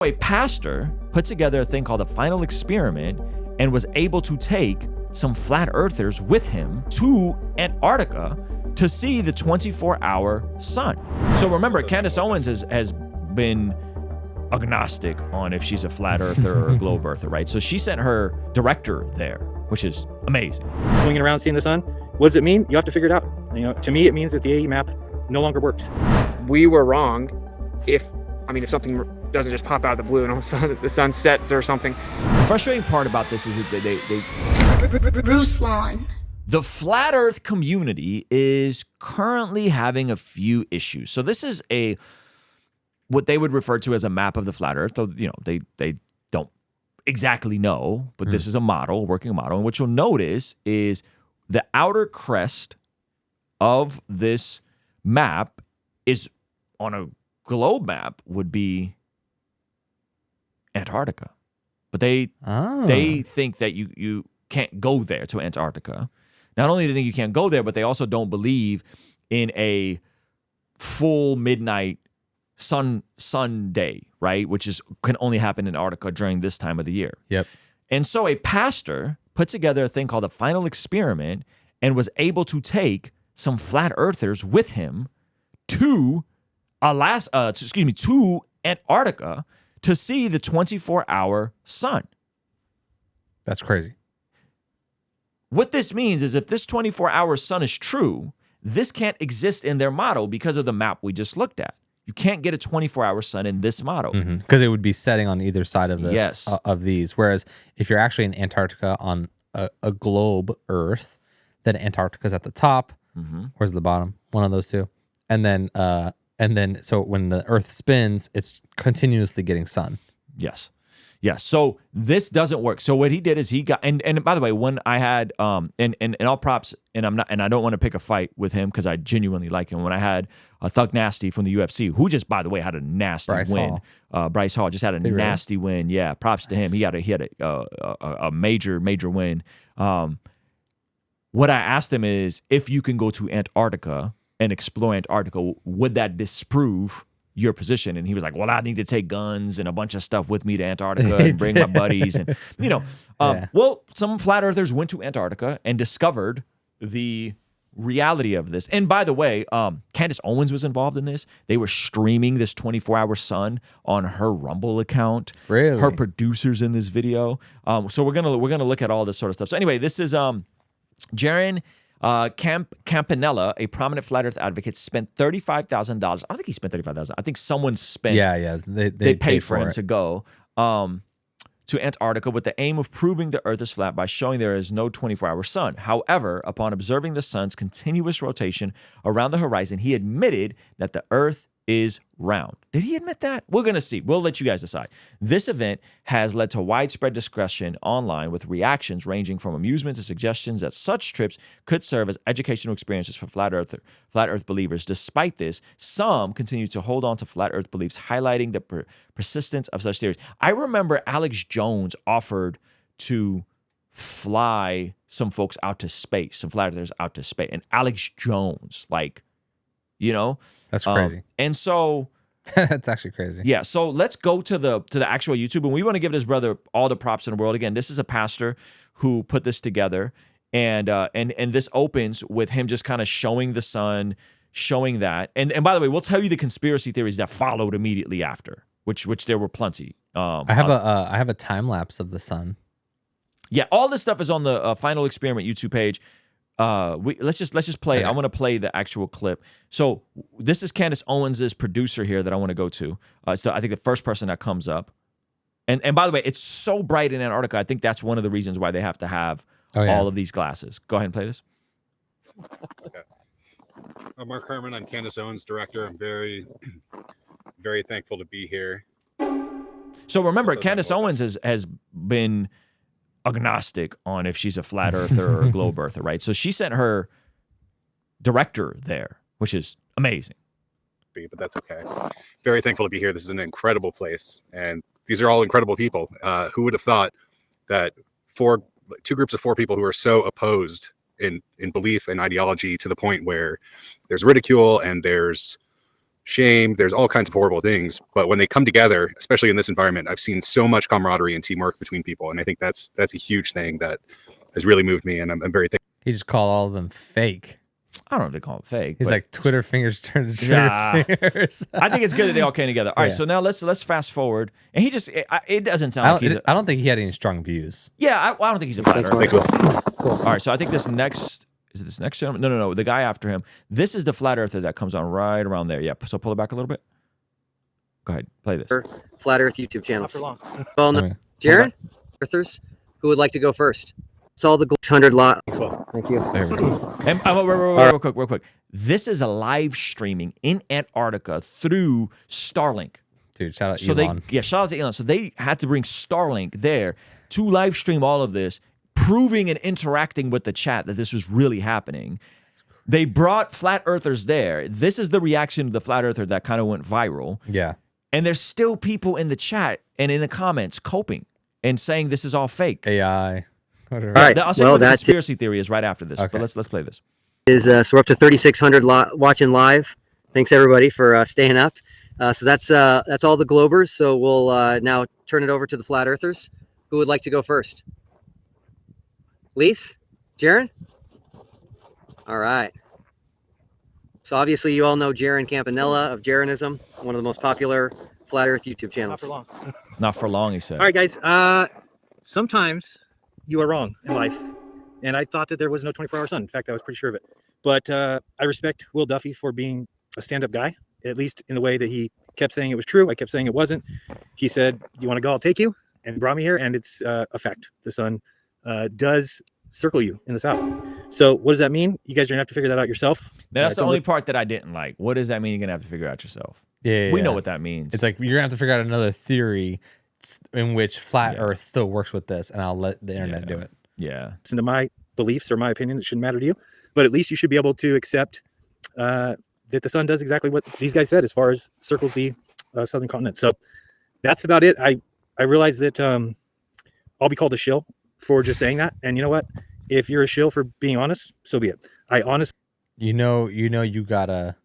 A pastor put together a thing called the final experiment and was able to take some flat earthers with him to Antarctica to see the 24-hour sun. So remember, Candace Owens has been agnostic on if she's a flat earther or a globe earther, right? So she sent her director there, which is amazing. Swinging around seeing the sun, what does it mean? You have to figure it out. You know, to me, it means that the AE map no longer works. We were wrong if something doesn't just pop out of the blue and all of a sudden the sun sets or something. The frustrating part about this is that Ruslan. The flat earth community is currently having a few issues. So this is what they would refer to as a map of the flat earth. Though, they don't exactly know, but this is a model, working model. And what you'll notice is the outer crest of this map is on a globe map would be Antarctica, but they think that you can't go there to Antarctica. Not only do they think you can't go there, but they also don't believe in a full midnight sun day, right? Which can only happen in Antarctica during this time of the year. Yep. And so a pastor put together a thing called the final experiment and was able to take some flat earthers with him to to Antarctica to see the 24-hour sun. That's crazy. What this means is if this 24-hour sun is true, this can't exist in their model because of the map we just looked at. You can't get a 24-hour sun in this model. Because it would be setting on either side of this, yes. Of these. Whereas if you're actually in Antarctica on a globe Earth, then Antarctica's at the top. Where's the bottom? One of those two. And then so when the Earth spins, it's continuously getting sun. Yes. So this doesn't work. So what he did is he got, and by the way, when I had, and all props, and I don't want to pick a fight with him because I genuinely like him. When I had Thug Nasty from the UFC, who just, by the way, had a nasty win. Bryce Hall just had a nasty win. Yeah. Props to him. He had a major win. What I asked him is, if you can go to Antarctica and explore Antarctica, would that disprove your position? And he was like, well, I need to take guns and a bunch of stuff with me to Antarctica and bring my buddies. And, well, some flat earthers went to Antarctica and discovered the reality of this. And by the way, Candace Owens was involved in this. They were streaming this 24-hour sun on her Rumble account. Really? Her producers in this video. So we're gonna look at all this sort of stuff. So anyway, this is Jiren Campanella, a prominent flat earth advocate, spent $35,000. I don't think he spent $35,000. I think someone spent. Yeah. They paid for him to go to Antarctica with the aim of proving the Earth is flat by showing there is no 24-hour sun. However, upon observing the sun's continuous rotation around the horizon, he admitted that the Earth is round. Did he admit that? We're going to see. We'll let you guys decide. This event has led to widespread discussion online, with reactions ranging from amusement to suggestions that such trips could serve as educational experiences for flat Earth believers. Despite this, some continue to hold on to flat Earth beliefs, highlighting the persistence of such theories. I remember Alex Jones offered to fly some folks out to space, some flat Earthers out to space, and Alex Jones, that's crazy. And so that's actually crazy. Yeah. So let's go to the actual YouTube, and we want to give this brother all the props in the world. Again, this is a pastor who put this together, and this opens with him just kind of showing the sun, showing that. And by the way, we'll tell you the conspiracy theories that followed immediately after, which there were plenty. I have a time lapse of the sun. Yeah, all this stuff is on the Final Experiment YouTube page. Let's just play. Okay. I want to play the actual clip. So this is Candace Owens' producer here that I want to go to. So I think the first person that comes up. And by the way, it's so bright in Antarctica. I think that's one of the reasons why they have to have all of these glasses. Go ahead and play this. Okay. I'm Mark Herman. I'm Candace Owens' director. I'm very, very thankful to be here. So remember, Candace Owens has been agnostic on if she's a flat earther or a globe earther, right? So she sent her director there, which is amazing. But that's okay. Very thankful to be here. This is an incredible place, and these are all incredible people. Who would have thought that two groups of four people who are so opposed in belief and ideology to the point where there's ridicule and there's shame. There's all kinds of horrible things. But when they come together, especially in this environment, I've seen so much camaraderie and teamwork between people. And I think that's a huge thing that has really moved me. And I'm very thankful. He just called all of them fake. I don't know if they call it fake. He's but- like Twitter fingers turned to trigger fingers. I think it's good that they all came together. All right, Yeah. so now let's fast forward. And he just it doesn't sound like he's I don't think he had any strong views. I don't think he's a flat Thanks, earther. Will. All right, so I think this next is it this next gentleman? No, the guy after him. This is the flat earther that comes on right around there. Yeah, so pull it back a little bit. Go ahead, play this. Flat Earth YouTube channels. Not for long. Well, no, Okay. Jiren, Earthers, who would like to go first? It's all the 100 lot. Thank you. There we go. And real quick. This is a live streaming in Antarctica through Starlink. Dude, shout out So Elon. shout out to Elon. So they had to bring Starlink there to live stream all of this, proving and interacting with the chat that this was really happening. They brought flat earthers there. This is the reaction to the flat earther that kind of went viral. Yeah. And there's still people in the chat and in the comments coping and saying this is all fake. AI. Whatever. All right. I'll say Well, what the that's conspiracy theory is right after this. Okay. But let's play this. so we're up to 3,600 watching live. Thanks everybody for staying up. So that's all the Globers. So we'll now turn it over to the Flat Earthers. Who would like to go first? Lise? Jiren? All right. So obviously you all know Jiren Campanella of Jirenism, one of the most popular Flat Earth YouTube Not channels. for long. Not for long, he said. All right, guys. Sometimes you are wrong in life, and I thought that there was no 24-hour sun. In fact, I was pretty sure of it. But I respect Will Duffy for being a stand-up guy, at least in the way that he kept saying it was true. I kept saying it wasn't. He said, "You want to go? I'll take you," and brought me here. And it's a fact. The sun does circle you in the south. So what does that mean? You guys are gonna have to figure that out yourself. That's the don't only look- part that I didn't like. What does that mean? You're gonna have to figure out yourself. Yeah, We know what that means. It's like you're gonna have to figure out another theory in which flat Yeah. Earth still works with this, and I'll let the internet do it. yeah. listen to my beliefs or my opinion. It shouldn't matter to you, but at least you should be able to accept that the sun does exactly what these guys said as far as circles the southern continent. So that's about it. I realize that I'll be called a shill for just saying that. And you know what? If you're a shill for being honest, so be it. I honestly You know, you got a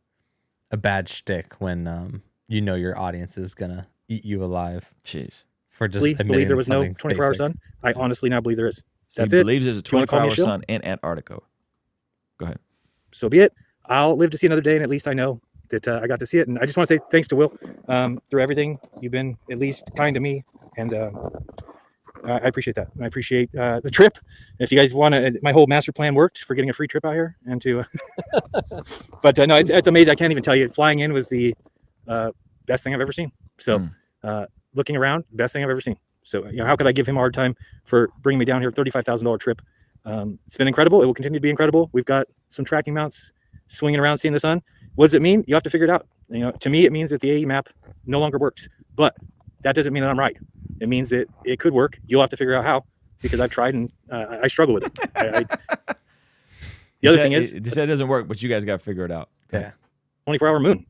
bad shtick when your audience is gonna eat you alive Jeez. for just believe admitting there was no something 24-hour basic. sun. I honestly now believe there is. So That's he it. believes there's a you wanna call me 24-hour a shill? sun in Antarctica. Go ahead. So be it. I'll live to see another day, and at least I know that I got to see it. And I just want to say thanks to Will through everything. You've been at least kind to me, and I appreciate that. I appreciate the trip. If you guys want to, my whole master plan worked for getting a free trip out here, and to. But no, it's amazing. I can't even tell you. Flying in was the best thing I've ever seen. So looking around, best thing I've ever seen. So how could I give him a hard time for bringing me down here? $35,000 trip. It's been incredible. It will continue to be incredible. We've got some tracking mounts swinging around, seeing the sun. What does it mean? You have to figure it out. To me, it means that the AE map no longer works. But that doesn't mean that I'm right. It means that it could work. You'll have to figure out how, because I've tried and I struggle with it. The other thing is, he said it doesn't work, but you guys got to figure it out. Yeah. 24-hour moon.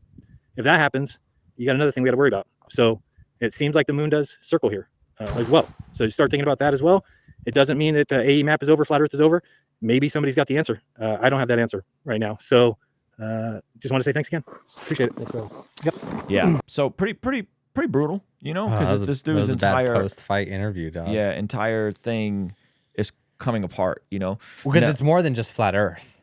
If that happens, you got another thing we got to worry about. So it seems like the moon does circle here as well. So you start thinking about that as well. It doesn't mean that the AE map is over, flat Earth is over. Maybe somebody's got the answer. I don't have that answer right now. So just want to say thanks again. Appreciate it. Yep. Yeah. So pretty brutal, because this that was dude's a bad entire post-fight interview, dog. entire thing is coming apart. Because it's more than just flat Earth.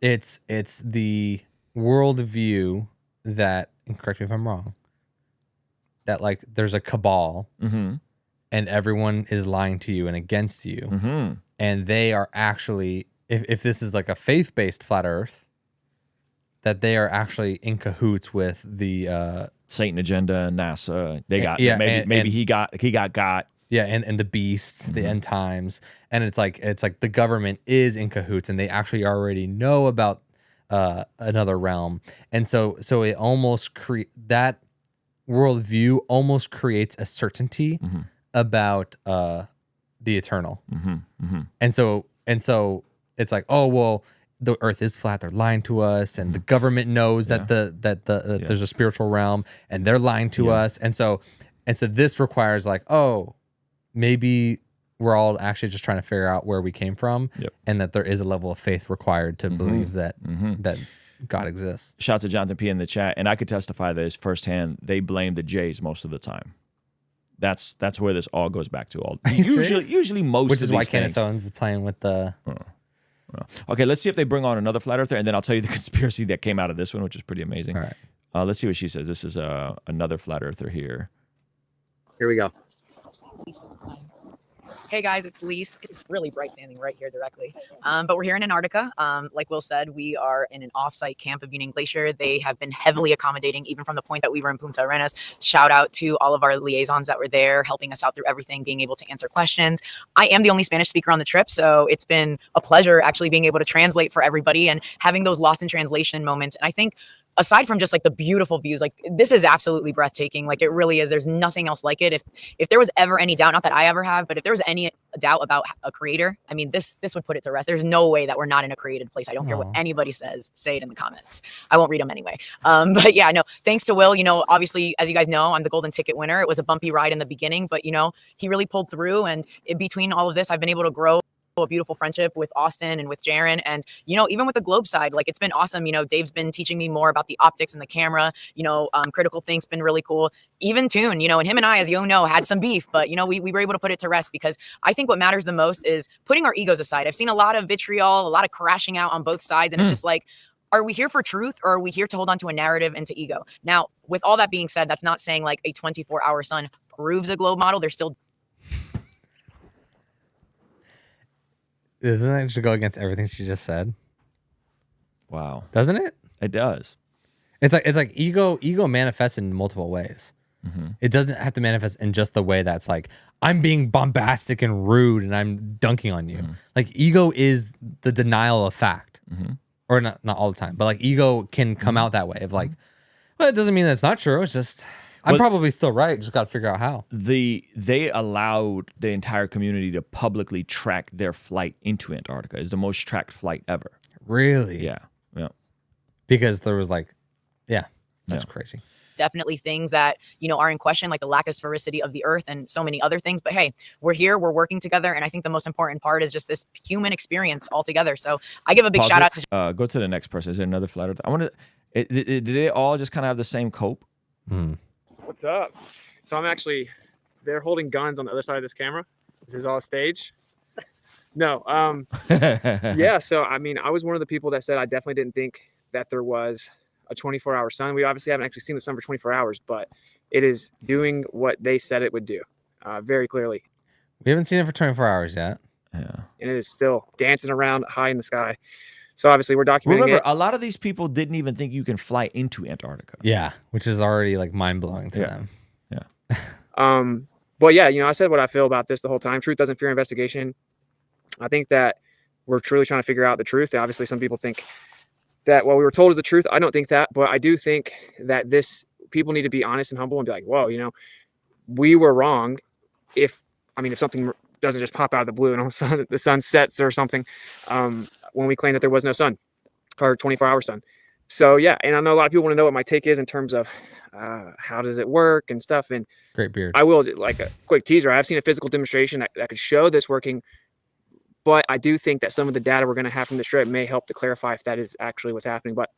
It's the worldview that, and correct me if I'm wrong, that like there's a cabal and everyone is lying to you and against you, and they are actually, if this is like a faith-based flat Earth, that they are actually in cahoots with the Satan agenda, NASA. They got and he got. Yeah, and the beasts, the end times, and it's like the government is in cahoots, and they actually already know about another realm, and so it almost that worldview almost creates a certainty about the eternal, and so it's like, oh well, the Earth is flat. They're lying to us, and the government knows that there's a spiritual realm, and they're lying to us, and so this requires like, oh, maybe we're all actually just trying to figure out where we came from, and that there is a level of faith required to believe that God exists. Shouts to Jonathan P in the chat, and I could testify this firsthand. They blame the Jays most of the time. That's where this all goes back to. Usually most. Which of is these why things. Candace Owens is playing with the. Okay, let's see if they bring on another flat earther, and then I'll tell you the conspiracy that came out of this one, which is pretty amazing. All right. Let's see what she says. This is another flat earther here. Here we go. Hey guys, it's Lise. It's really bright standing right here directly. But we're here in Antarctica. Like Will said, we are in an off-site camp of Union Glacier. They have been heavily accommodating, even from the point that we were in Punta Arenas. Shout out to all of our liaisons that were there, helping us out through everything, being able to answer questions. I am the only Spanish speaker on the trip, so it's been a pleasure actually being able to translate for everybody and having those lost in translation moments. And I think aside from just like the beautiful views, like this is absolutely breathtaking. Like it really is. There's nothing else like it. If there was ever any doubt, not that I ever have, but if there was any doubt about a creator, I mean, this would put it to rest. There's no way that we're not in a created place. I don't care what anybody says. Say it in the comments. I won't read them anyway. But yeah, no, thanks to Will, you know, obviously, as you guys know, I'm the golden ticket winner. It was a bumpy ride in the beginning, but you know, he really pulled through. And in between all of this, I've been able to grow a beautiful friendship with Austin and with Jiren. And, you know, even with the globe side, like it's been awesome. You know, Dave's been teaching me more about the optics and the camera, you know, critical think's been really cool. Even Tune, you know, and him and I, as you know, had some beef, but you know, we were able to put it to rest because I think what matters the most is putting our egos aside. I've seen a lot of vitriol, a lot of crashing out on both sides. And it's just like, are we here for truth or are we here to hold on to a narrative and to ego? Now, with all that being said, that's not saying like a 24-hour sun proves a globe model. There's still Doesn't that just go against everything she just said? Wow. Doesn't it? It does. It's like ego manifests in multiple ways. It doesn't have to manifest in just the way that's like, I'm being bombastic and rude and I'm dunking on you. Like ego is the denial of fact. Or not all the time, but like ego can come out that way of like, well, it doesn't mean that's not true. It's just, I'm probably still right. Just got to figure out how. They allowed the entire community to publicly track their flight into Antarctica. It's the most tracked flight ever. Really? Yeah. Because there was like, that's crazy. Definitely things that, you know, are in question, like the lack of sphericity of the earth and so many other things. But hey, we're here, we're working together. And I think the most important part is just this human experience altogether. So I give a big shout out to go to the next person. Is there another flat earth? I want to, did they all just kind of have the same cope? What's up? So I'm actually, they're holding guns on the other side of this camera. This is all a stage. No. Yeah. So, I mean, I was one of the people that said I definitely didn't think that there was a 24-hour sun. We obviously haven't actually seen the sun for 24 hours, but it is doing what they said it would do very clearly. We haven't seen it for 24 hours yet. Yeah. And it is still dancing around high in the sky. So obviously we're documenting Remember, it. a lot of these people didn't even think you can fly into Antarctica. Yeah, which is already like mind-blowing to them. Yeah. But yeah, you know, I said what I feel about this the whole time. Truth doesn't fear investigation. I think that we're truly trying to figure out the truth. And obviously some people think that what we were told is the truth. I don't think that, but I do think that people need to be honest and humble and be like, whoa, you know, we were wrong. If something doesn't just pop out of the blue and all of a sudden the sun sets or something, when we claim that there was no sun or 24-hour sun. So yeah, and I know a lot of people want to know what my take is in terms of how does it work and stuff. And great beard. I will, like a quick teaser, I've seen a physical demonstration that could show this working, but I do think that some of the data we're going to have from the trip may help to clarify if that is actually what's happening. But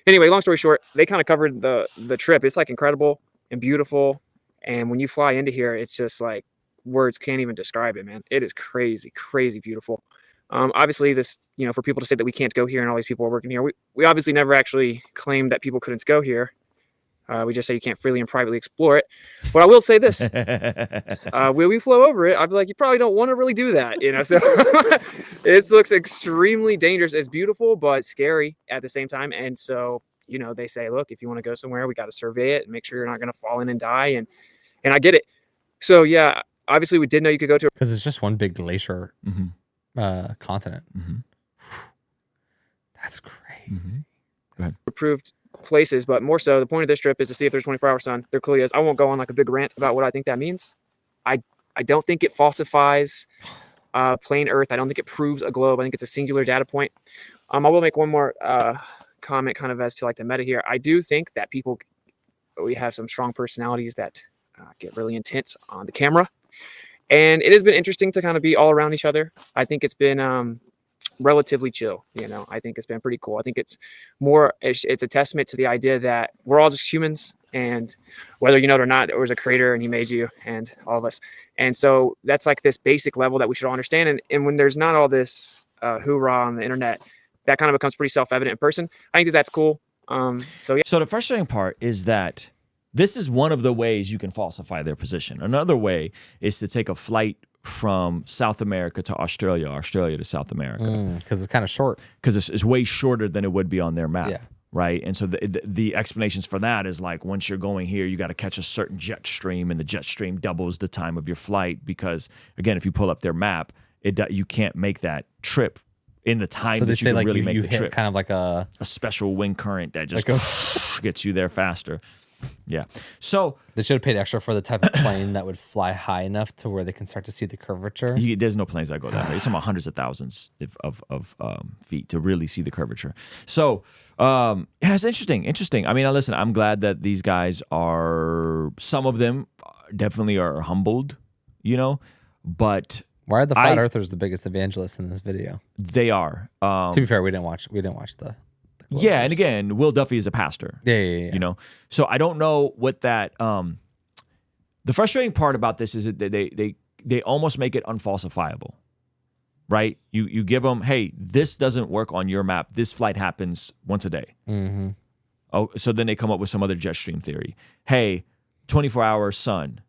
anyway, long story short, they kind of covered the trip. It's like incredible and beautiful. And when you fly into here, it's just like words can't even describe it, man. It is crazy, crazy beautiful. Obviously this, you know, for people to say that we can't go here and all these people are working here, we obviously never actually claimed that people couldn't go here. We just say you can't freely and privately explore it. But I will say this, when we flow over it, I'd be like, you probably don't want to really do that, you know? So it looks extremely dangerous. It's beautiful, but scary at the same time. And so, you know, they say, look, if you want to go somewhere, we got to survey it and make sure you're not going to fall in and die. And I get it. So yeah, obviously we did know you could go to, because it's just one big glacier continent. That's crazy. Go ahead. Approved places, but more so the point of this trip is to see if there's 24-hour sun. There clearly is. I won't go on like a big rant about what I think that means. I don't think it falsifies plain earth. I don't think it proves a globe. I think it's a singular data point. I will make one more comment kind of as to like the meta here. I do think that we have some strong personalities that get really intense on the camera, and it has been interesting to kind of be all around each other. I think it's been relatively chill. You know, I think it's been pretty cool. I think it's a testament to the idea that we're all just humans, and whether you know it or not, there was a creator and he made you and all of us. And so that's like this basic level that we should all understand. And when there's not all this hoorah on the internet, that kind of becomes pretty self-evident in person. I think that that's cool. So yeah. So the frustrating part is that this is one of the ways you can falsify their position. Another way is to take a flight from South America to Australia, Australia to South America. Because it's kind of short. Because it's way shorter than it would be on their map. Yeah. Right. And so the explanations for that is like, once you're going here, you got to catch a certain jet stream, and the jet stream doubles the time of your flight. Because again, if you pull up their map, you can't make that trip in the time So they that you say can like really you make the hit trip. kind of like a Special wind current that just Like gets you there faster. Yeah. So they should have paid extra for the type of plane that would fly high enough to where they can start to see the curvature. there's no planes that go that way. It's about hundreds of thousands of feet to really see the curvature. So yeah, it's interesting. I mean, listen, I'm glad that these guys some of them definitely are humbled, you know, but Why are the flat earthers the biggest evangelists in this video? they are. To be fair, we didn't watch the Yeah, and again, Will Duffy is a pastor. Yeah. You know, so I don't know what that. The frustrating part about this is that they almost make it unfalsifiable, right? You give them, hey, this doesn't work on your map. This flight happens once a day. Mm-hmm. Oh, so then they come up with some other jet stream theory. Hey, 24-hour sun.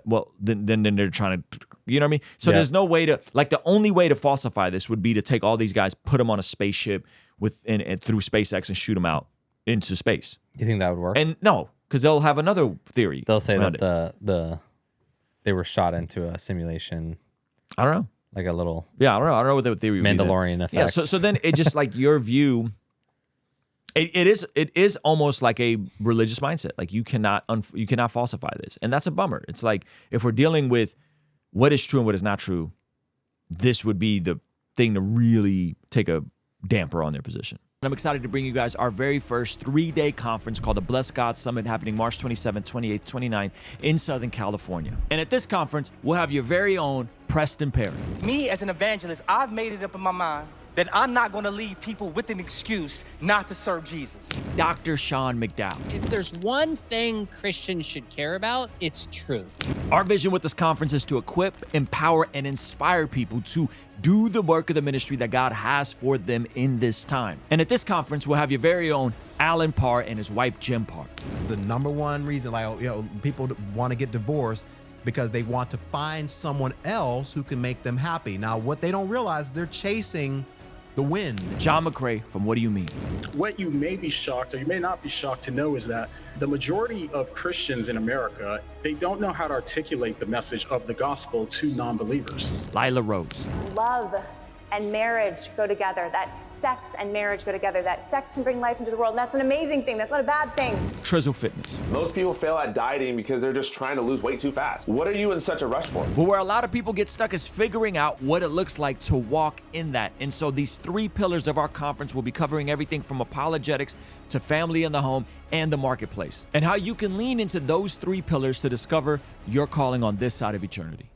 Well, then they're trying to, you know what I mean? So there's no way to, like, the only way to falsify this would be to take all these guys, put them on a spaceship and through SpaceX and shoot them out into space. You think that would work? And no, because they'll have another theory. They'll say around that they were shot into a simulation, I don't know. like a little Yeah, I don't know what the theory would be then. Mandalorian effect. Yeah, so then it just like your view. It is almost like a religious mindset. Like you cannot falsify this, and that's a bummer. It's like if we're dealing with what is true and what is not true, this would be the thing to really take a damper on their position. I'm excited to bring you guys our very first 3-day conference called the Bless God Summit, happening March 27th, 28th, 29th in Southern California. And at this conference, we'll have your very own Preston Perry. Me as an evangelist, I've made it up in my mind that I'm not going to leave people with an excuse not to serve Jesus. Dr. Sean McDowell. If there's one thing Christians should care about, it's truth. Our vision with this conference is to equip, empower, and inspire people to do the work of the ministry that God has for them in this time. And at this conference, we'll have your very own Alan Parr and his wife, Jim Parr. The number one reason, people want to get divorced because they want to find someone else who can make them happy. Now, what they don't realize, they're chasing the wind. John McCrae from What Do You Mean? What you may be shocked, or you may not be shocked to know, is that the majority of Christians in America, they don't know how to articulate the message of the gospel to non-believers. Lila Rose. Love and marriage go together, that sex and marriage go together, that sex can bring life into the world, and that's an amazing thing, that's not a bad thing. Trizzle Fitness. Most people fail at dieting because they're just trying to lose weight too fast. What are you in such a rush for? But where a lot of people get stuck is figuring out what it looks like to walk in that. And so these 3 pillars of our conference will be covering everything from apologetics to family in the home and the marketplace, and how you can lean into those 3 pillars to discover your calling on this side of eternity.